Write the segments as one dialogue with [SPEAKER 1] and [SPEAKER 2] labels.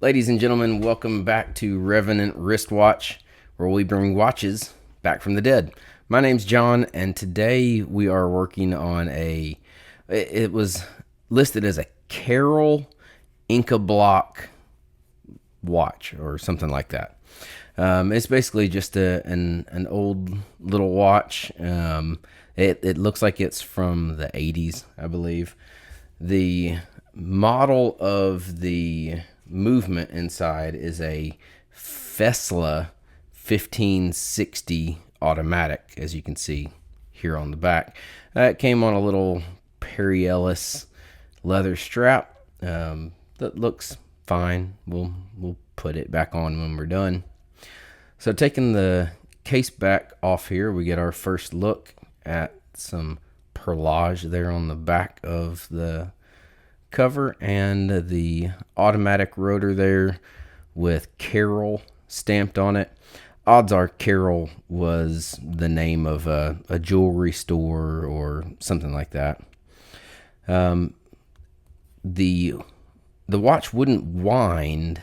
[SPEAKER 1] Ladies and gentlemen, welcome back to Revenant Wristwatch, where we bring watches back from the dead. My name's John, and today we are working on it was listed as a Carol Inca Bloc watch or something like that. It's basically just an old little watch. It looks like it's from the 80s, I believe. The model of the movement inside is a Fesla 1560 automatic, as you can see here on the back. It came on a little Perry Ellis leather strap that looks fine. We'll put it back on when we're done. So taking the case back off here, we get our first look at some perlage there on the back of the cover and the automatic rotor there with Carol stamped on it. Odds are Carol was the name of a jewelry store or something like that. The watch wouldn't wind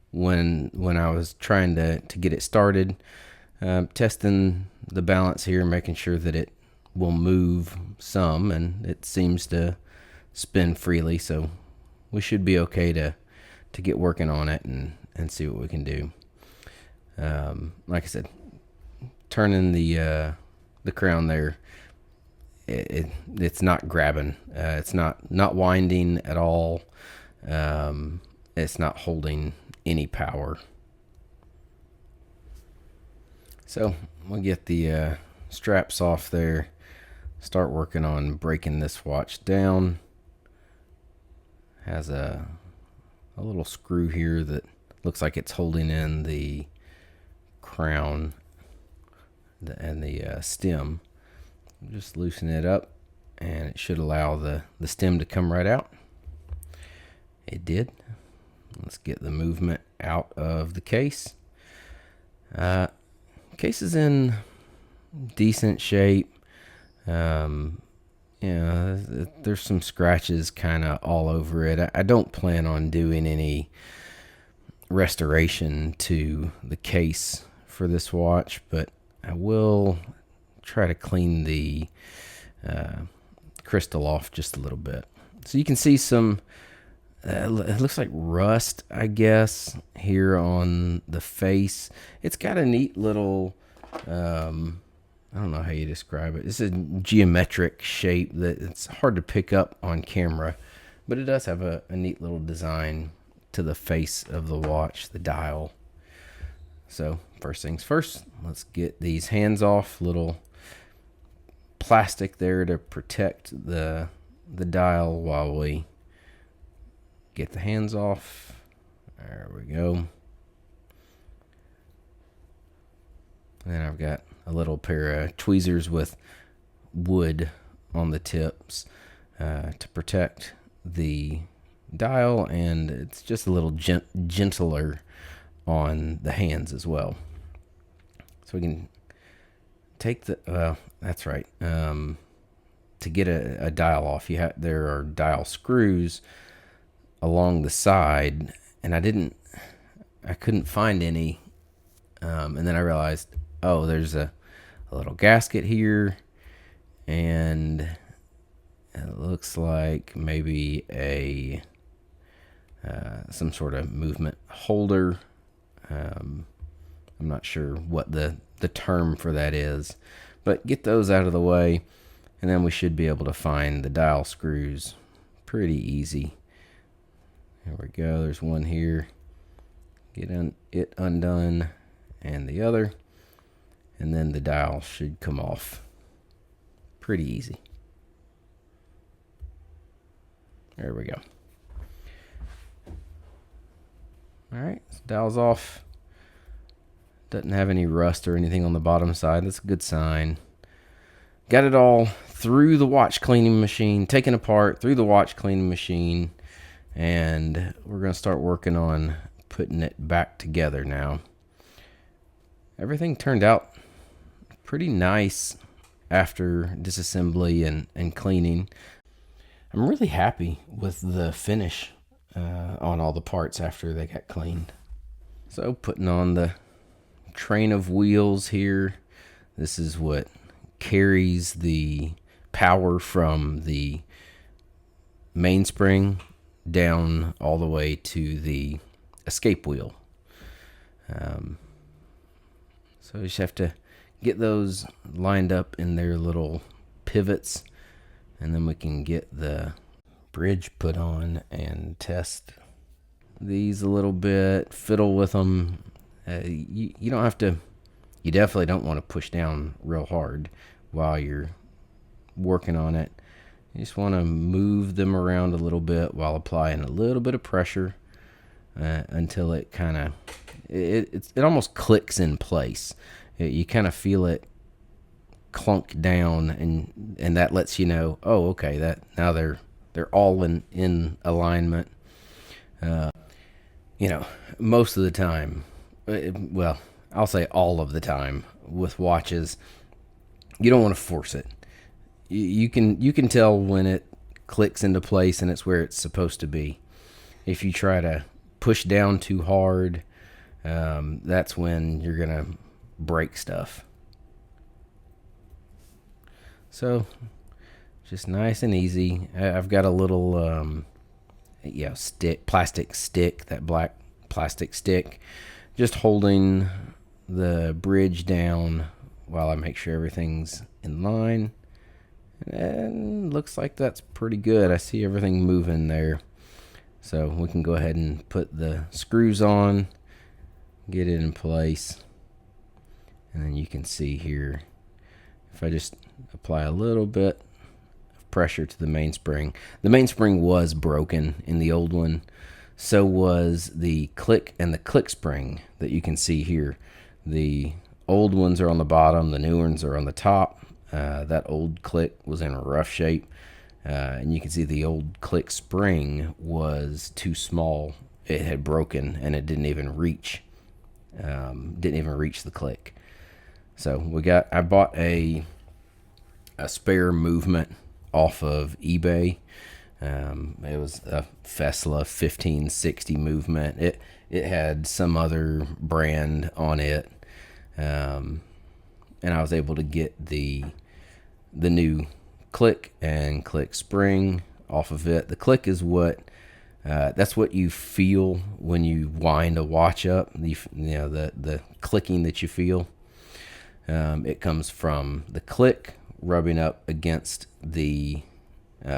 [SPEAKER 1] when I was trying to get it started. Testing the balance here, making sure that it will move some, and it seems to spin freely, so we should be okay to get working on it and see what we can do. Like I said, turning the crown there, it's not grabbing. It's not winding at all. It's not holding any power. So we'll get the straps off there, start working on breaking this watch down. Has a little screw here that looks like it's holding in the crown and the stem. Just loosen it up and it should allow the stem to come right out. It did. Let's get the movement out of the case. Case is in decent shape. There's some scratches kind of all over it. I don't plan on doing any restoration to the case for this watch, but I will try to clean the crystal off just a little bit. So you can see some, it looks like rust, I guess, here on the face. It's got a neat little, I don't know how you describe it. It's a geometric shape that it's hard to pick up on camera, but it does have a neat little design to the face of the watch, the dial. So first things first, let's get these hands off. Little plastic there to protect the dial while we get the hands off. There we go. And then I've got a little pair of tweezers with wood on the tips to protect the dial, and it's just a little gentler on the hands as well. So we can take that's right. To get a dial off, there are dial screws along the side, and I couldn't find any, and then I realized, oh, there's a little gasket here, and it looks like maybe some sort of movement holder. I'm not sure what the term for that is, but get those out of the way, and then we should be able to find the dial screws pretty easy. There we go. There's one here. Get it undone, and the other. And then the dial should come off pretty easy. There we go. All right, so dial's off. Doesn't have any rust or anything on the bottom side. That's a good sign. Got it all through the watch cleaning machine, taken apart through the watch cleaning machine, and we're going to start working on putting it back together now. Everything turned out pretty nice after disassembly and cleaning. I'm really happy with the finish on all the parts after they got cleaned. So putting on the train of wheels here. This is what carries the power from the mainspring down all the way to the escape wheel. So you just have to get those lined up in their little pivots, and then we can get the bridge put on and test these a little bit, fiddle with them. You don't have to, you definitely don't want to push down real hard while you're working on it. You just want to move them around a little bit while applying a little bit of pressure until it kind of, it almost clicks in place. You kind of feel it clunk down, and that lets you know, oh, okay, that now they're all in alignment. Most of the time, well, I'll say all of the time with watches, you don't want to force it. You can tell when it clicks into place and it's where it's supposed to be. If you try to push down too hard, that's when you're gonna break stuff. So just nice and easy. I've got a little plastic stick, that black plastic stick, just holding the bridge down while I make sure everything's in line. And looks like that's pretty good. I see everything moving there. So we can go ahead and put the screws on, get it in place. And then you can see here, if I just apply a little bit of pressure to the mainspring. The mainspring was broken in the old one. So was the click and the click spring that you can see here. The old ones are on the bottom, the new ones are on the top. That old click was in a rough shape. And you can see the old click spring was too small. It had broken and it didn't even reach the click. So I bought a spare movement off of eBay. It was a Fesla 1560 movement. It had some other brand on it. And I was able to get the new click and click spring off of it. The click is that's what you feel when you wind a watch up. The clicking that you feel. It comes from the click rubbing up against the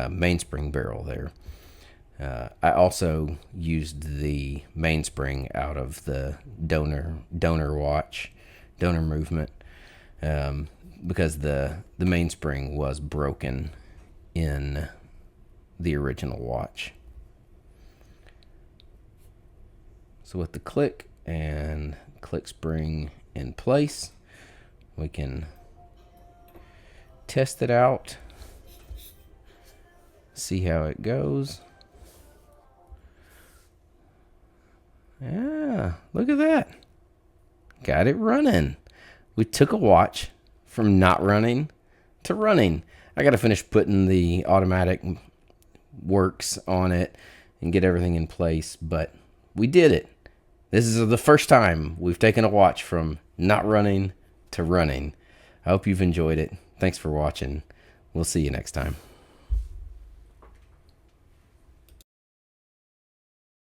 [SPEAKER 1] mainspring barrel there. I also used the mainspring out of the donor movement, because the mainspring was broken in the original watch. So with the click and click spring in place, we can test it out, see how it goes. Yeah, look at that. Got it running. We took a watch from not running to running. I got to finish putting the automatic works on it and get everything in place, but we did it. This is the first time we've taken a watch from not running to running. I hope you've enjoyed it. Thanks for watching. We'll see you next time.